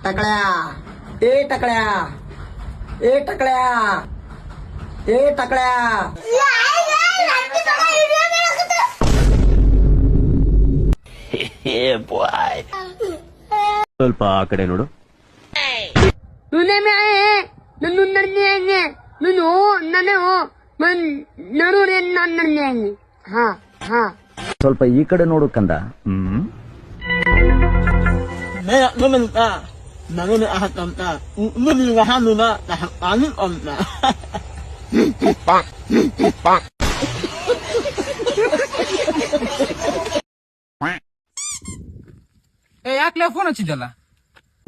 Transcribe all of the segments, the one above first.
टकळ्या ए टकळ्या ए टकळ्या ए टकळ्या ಸ್ವಲ್ಪ ಆ ಕಡೆ ನೋಡು. ಸ್ವಲ್ಪ ಈ ಕಡೆ ನೋಡು ಕಂದ. ಯಾಕ್ಲೇ ಫೋನ್ ಹಚ್ಚಿದ್ದಲ್ಲ?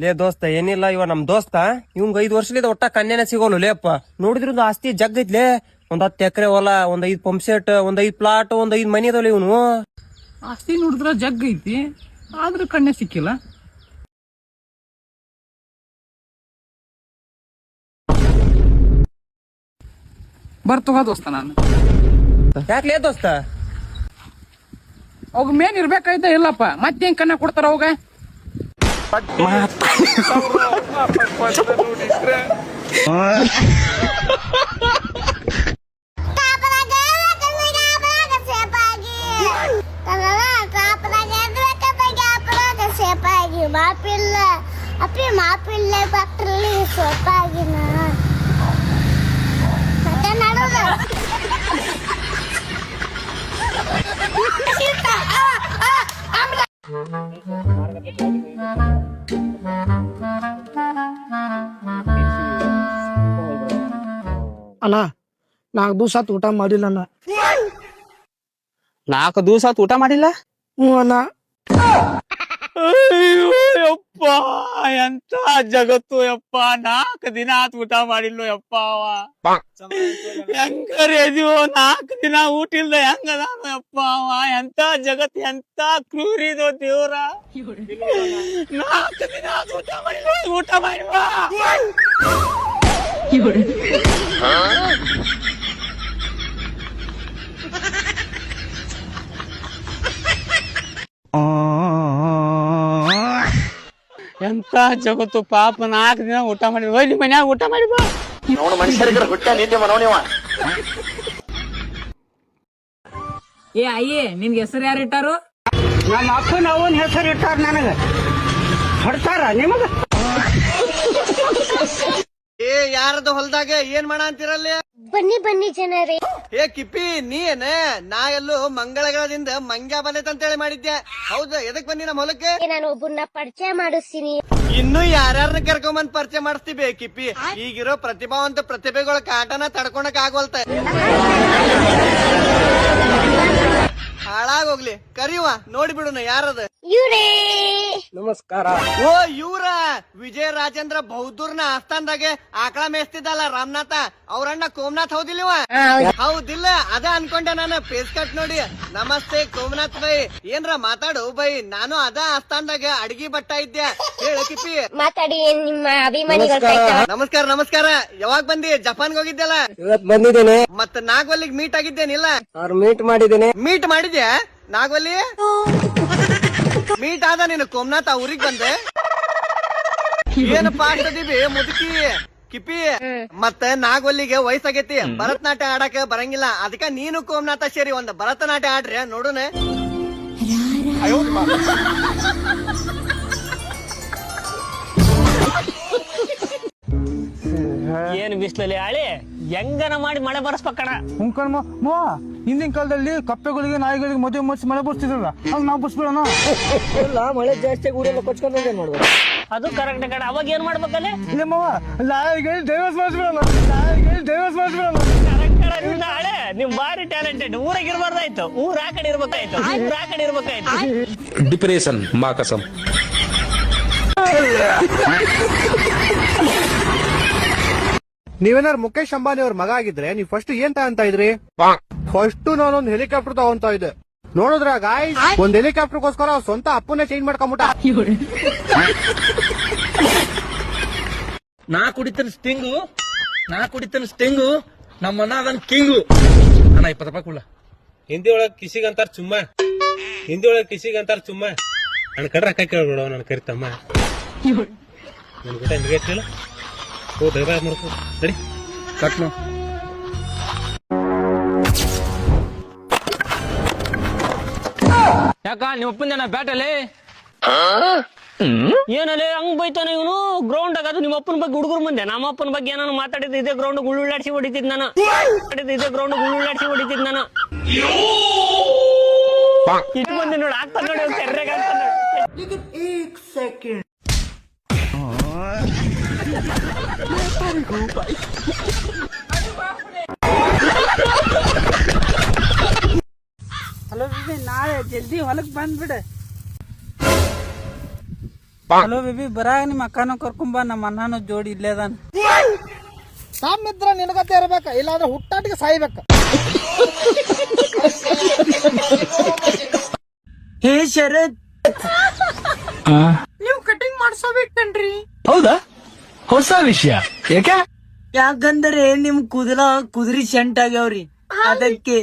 ಲೇ ದೋಸ್ತ ಏನಿಲ್ಲ, ಇವ ನಮ್ ದೋಸ್ತ ಇವಂಗ 5 ವರ್ಷದಿಂದ ಒಟ್ಟ ಕನ್ಯಾನ ಸಿಗೋನು ಲೇಪ್ಪ. ನೋಡಿದ್ರು ಆಸ್ತಿ ಜಗ್ ಐತ್ಲೆ. ಒಂದ್ 10 ಎಕರೆ ಹೊಲ, ಒಂದ್ 5 ಪಂಪ್ ಸೆಟ್, ಒಂದ್ 5 ಪ್ಲಾಟ್, ಒಂದ್ 5 ಮನಿ ಅದಾವಲ್ಲ ಇವನು. ಆಸ್ತಿ ನೋಡಿದ್ರ ಜಗ್ ಐತಿ, ಆದ್ರೂ ಕಣ್ಣೆ ಸಿಕ್ಕಿಲ್ಲ. ಬರ್ತೋಗ ದೋಸ್ತ ನಾನು. ಯಾಕ್ಲೇ ದೋಸ್ತ? ಅವಾಗ ಮೇನ್ ಇರ್ಬೇಕಾಯ್ತ ಇಲ್ಲಪ್ಪ, ಮತ್ತೆ ಹೆಂಗ್ ಕಣ್ಣ ಕೊಡ್ತಾರ ಅವಾಗ? ಮಾಪಿಲ್ಲ ಫ್ಯಾಕ್ಟ್ರಿ ಸೊಪ್ಪಾಗಿನ ಮತ್ತೆ ನಡುವ ಅಣ್ಣ 4 ದಿವಸ ಊಟ ಮಾಡಿಲ್ಲ ಅಣ್ಣ. 4 ದಿವಸ ಊಟ ಮಾಡಿಲ್ಲ? ಹ್ಞೂ ಅಣ್ಣ. ಅಯ್ಯೋ ಯಪ್ಪ, ಎಂತ ಜಗತ್ತು ಯಪ್ಪ. 4 ದಿನ ಊಟ ಮಾಡಿಲ್ಲ ಯಪ್ಪ. ಹೆಂಗರೇ ಇದೀವೋ, 4 ದಿನ ಊಟ ಇಲ್ದ ಹೆಂಗದಾನು ಯಪ್ಪ. ಎಂತ ಜಗತ್, ಎಂತ ಕ್ರೂರಿದೋ ದೇವ್ರ. 4 ದಿನ ಊಟ ಮಾಡಿಲ್ಲ, ಊಟ ಮಾಡಿಲ್ವಾ? ಎಂತ ಜಗತ್ತು ಪಾಪ. 4 ದಿನ ಊಟ ಮಾಡಿ ಹೋಯ್ಲಿ ಮನ್ಯಾಗ ಊಟ ಮಾಡಿ ಬಾ. ಮನುಷ್ಯರಿಗೆ ಹುಟ್ಟ ನಿಂತೆ ಮನೋಣಿವ. ಏ ಅಯ್ಯೇ, ನಿನ್ಗೆ ಹೆಸರು ಯಾರು ಇಟ್ಟಾರು? ನಮ್ಮ ಅಪ್ಪನ ಅವನ ಹೆಸರು ಇಟ್ಟಾರ ನನಗ. ಹೊಡ್ತಾರ ನಿಮಗ? ಏ ಯಾರದ ಹೊಲದಾಗ ಏನ್ ಮಾಡ ಅಂತಿರಲ್ಲಿ? ಬನ್ನಿ ಬನ್ನಿ ಜನರೇ. ಏ ಕಿಪ್ಪಿ, ನೀ ಏನ? ನಾ ಎಲ್ಲೋ ಮಂಗಳಗಳದಿಂದ ಮಂಗ್ಯ ಬಂದೈತೆ ಅಂತೇಳಿ ಮಾಡಿದ್ದೆ. ಹೌದು, ಎದಕ್ ಬನ್ನಿ ನಮ್ಮ ಹೊಲಕ್ಕೆ? ನಾನು ಒಬ್ಬನ್ನ ಪರಿಚಯ ಮಾಡಿಸ್ತೀನಿ. ಇನ್ನು ಯಾರ್ಯಾರನ್ನ ಕರ್ಕೊಂಬಂದ್ ಪರಿಚಯ ಮಾಡಿಸ್ತೀವಿ ಕಿಪ್ಪಿ. ಈಗಿರೋ ಪ್ರತಿಭಾವಂತ ಪ್ರತಿಭೆಗಳ ಕಾಟನ ತಡ್ಕೊಳಕ್ ಆಗವಲ್ತ. ಹಾಳಾಗೋಗ್ಲಿ, ಕರಿಯುವ ನೋಡಿ ಬಿಡುನ ಯಾರದ. ಇವ್ರೇ ನಮಸ್ಕಾರ. ಓ ಇವ್ರ ವಿಜಯ ರಾಜೇಂದ್ರ ಬೌದ್ದೂರ್ನ ಆಸ್ಥಾನದಾಗೆ ಆಕಳ ಮೇಯಿಸ್ತಿದ್ದಲ್ಲ ರಾಮನಾಥ, ಅವ್ರಣ್ಣ ಕೋಮನಾಥ್ ಹೌದಿಲ್ಲವ? ಹೌದಿಲ್ಲ, ಅದ ಅನ್ಕೊಂಡೆ ನಾನು. ಫೇಸ್ ಕಟ್ ನೋಡಿ. ನಮಸ್ತೆ ಕೋಮನಾಥ್ ಬೈ, ಏನ್ರ ಮಾತಾಡು ಬೈ. ನಾನು ಅದ ಆಸ್ಥಾನದಾಗ ಅಡಿಗೆ ಬಟ್ಟ ಇದ್ದೆ. ಹೇಳು ಕಿಪ್ಪಿ. ಮಾತಾಡಿ, ನಿಮ್ಮ ಅಭಿಮಾನಿಗಳು ನಮಸ್ಕಾರ ನಮಸ್ಕಾರ. ಯಾವಾಗ ಬಂದಿ? ಜಪಾನ್ಗೆ ಹೋಗಿದ್ದಲ್ಲ? ಇವತ್ ಬಂದಿದ್ದೇನೆ. ಮತ್ತ ನಾಗವಲ್ಲಿಗ್ ಮೀಟ್ ಆಗಿದ್ದೇನಿಲ್ಲ? ಅವ್ರು ಮೀಟ್ ಮಾಡಿದ್ದೇನೆ. ಮೀಟ್ ಮಾಡಿದ್ಯಾ ನಾಗವಲ್ಲಿ? ಮೀಟ್ ಆದ ನೀನು ಕೋಮನಾಥ ಊರಿಗ್ ಬಂದೆ? ಏನಪ್ಪಾ ಆಗ್ತದೀವಿ ಮುದುಕಿ ಕಿಪಿ. ಮತ್ತ ನಾಗವಲ್ಲಿಗೆ ವಯಸ್ಸಾಗೈತಿ, ಭರತನಾಟ್ಯ ಆಡಕ ಬರಂಗಿಲ್ಲ. ಅದಕ್ಕ ನೀನು ಕೋಮನಾಥ ಸೇರಿ ಒಂದ್ ಭರತನಾಟ್ಯ ಆಡ್ರಿ ನೋಡುನ. ಏನ್ ಬಿಸ್ಲಲ್ಲಿ ಆಳಿ ಹೆಂಗನ ಮಾಡಿ ಮಳೆ ಬರ್ಸ್ಬೇಕಣ. ಹಿಂದಿನ ಕಾಲದಲ್ಲಿ ಕಪ್ಪೆಗಳಿಗೆ ನಾಯಿಗಳಿಗೆ ಮದುವೆ ಮಾಡಿಸಿ ಮಳೆ ಬರ್ತಿದ್ರಲ್ಲ, ಹಂಗ ನಾವು ಬರ್ಸ್ಬಿಡೋಣ. ಮಳೆ ಜಾಸ್ತಿ ಊರೆಲ್ಲ ಕೊಚ್ಕೊಂಡು ಮಾಡ್ಬೋದು. ಅದು ಕರೆಕ್ಟ್ ಕಣ. ಅವಾಗ ಏನ್ ಮಾಡ್ಬೇಕಲ್ಲಿ? ನಾಯಿಗಳಿಗೆ ಡೈವರ್ಸ್ ಮಾಡಿಸ್ಬಿಡೋಣ. ನಾಯಿಗಳಿಗೆ ಡೈವರ್ಸ್ ಮಾಡಿಸ್ಬಿಡೋಣ. ಹಳೆ ನಿಮ್ ಬಾರಿ ಟ್ಯಾಲೆಂಟೆಡ್. ಊರಾಗ ಇರ್ಬಾರ್ದಾಯ್ತು, ಊರ್ ಆ ಕಡೆ ಇರ್ಬೇಕಾಯ್ತು, ಊರ್ ಆ ಕಡೆ ಇರ್ಬೇಕಾಯ್ತು. ಡಿಪ್ರೆಷನ್ ಮಾ ಕಸಂ. ನೀವೇನಾರು ಮುಖೇಶ್ ಅಂಬಾನಿ ಅವ್ರ ಮಗ ಆಗಿದ್ರೆ ನೀವು ಫಸ್ಟ್ ಏನ್ ತಗೊಂತ ಇದ್ರಿ? ಫಸ್ಟ್ ನಾನೊಂದ್ ಹೆಲಿಕಾಪ್ಟರ್ ತಗೊಂತ ಇದ್ದೆ. ನೋಡಿದ್ರ ಗಾಯ್ಸ್, ಒಂದ್ ಹೆಲಿಕಾಪ್ಟರ್ಗೋಸ್ಕರ ಅವ್ರ ಸ್ವಂತ ಅಪ್ಪನ್ನೇ ಚೇಂಜ್ ಮಾಡ್ಕೊಂಬಿಟ್ಟ. ನಾ ಕುಡಿತನ ಸ್ಟಿಂಗು, ನಮ್ಮ ಅಣ್ಣ ಅದನ್ ಕಿಂಗು. ಅಣ್ಣ 20 ರೂಪಾಯಿ ಕೊಡ್ಲ. ಹಿಂದಿ ಒಳಗ್ ಕಿಸಿಗಂತಾರ ಚುಮ್ಮ. ನನ್ ಕಡ್ರ ಅಕ್ಕ ಕೇಳ್ಬೇಡ, ನನ್ ಕರಿತಮ್ಮ. ನನ್ ಊಟ ಹಿಂಗೆ ಇಟ್ಟಿಲ್ಲ ಓ ದಯವಾಗ್ ಮಾಡ್ಕೊ ನಡಿ ಕಟ್ನು ಯಾಕ ನಿಮ್ಮ ಅಪ್ಪಂದೇನ ಬ್ಯಾಟಲ್ಲಿ ಏನಲ್ಲೇ ಹಂಗ್ ಬೈತಾನ ಇವನು ಗ್ರೌಂಡ್ ಅದು ನಿಮ್ಮ ಅಪ್ಪನ ಬಗ್ಗೆ ಹುಡುಗರು ಮುಂದೆ ನಮ್ಮ ಅಪ್ಪನ ಬಗ್ಗೆ ಏನಾನು ಮಾತಾಡಿದ್ದು ಇದೇ ಗ್ರೌಂಡ್ ಉಳ್ಳಾಡ್ಸಿ ಹೊಡಿತಿದ್ ನಾನು ಇದೇ ಗ್ರೌಂಡ್ ಉಳ್ಳಾಡ್ಸಿ ಹೊಡಿತಿದ್ ನಾನು ಇಟ್ಟು ಬಂದಿ ನೋಡಿ ಆಗ್ತಾನ ನೋಡಿ ಕೆರ್ರೆಗೆ ಆಗ್ತಾನ ಹಲೋ ಬೇಬಿ ನಾಳೆ ಜಲ್ದಿ ಹೊಲಕ್ ಬಂದ್ಬಿಡ. ಹಲೋ ಬೇಬಿ ಬರಾಗ ನಿಮ್ಮ ಅಕ್ಕನೂ ಕರ್ಕೊಂಬ, ನಮ್ಮ ಅಣ್ಣನೂ ಜೋಡಿ ಇಲ್ಲೇ ಅದಾನ. ಸಾಮಿದ್ರ ನಿನಗತ್ತೆ ಇರ್ಬೇಕ, ಇಲ್ಲಾಂದ್ರೆ ಹುಟ್ಟಾಟಿಗೆ ಸಾಯ್ಬೇಕ. ಹೇ ಶರತ್, ನೀವು ಕಟಿಂಗ್ ಮಾಡ್ಸೋಬೇಕನ್ರಿ. ಹೌದಾ? ಹೊಸ ವಿಷಯ ಯಾಕೆ? ಯಾಕಂದ್ರೆ ನಿಮ್ ಕುದುರಿ ಸೆಂಟ್ ಆಗ್ಯಾವ್ರಿ, ಅದಕ್ಕೆ.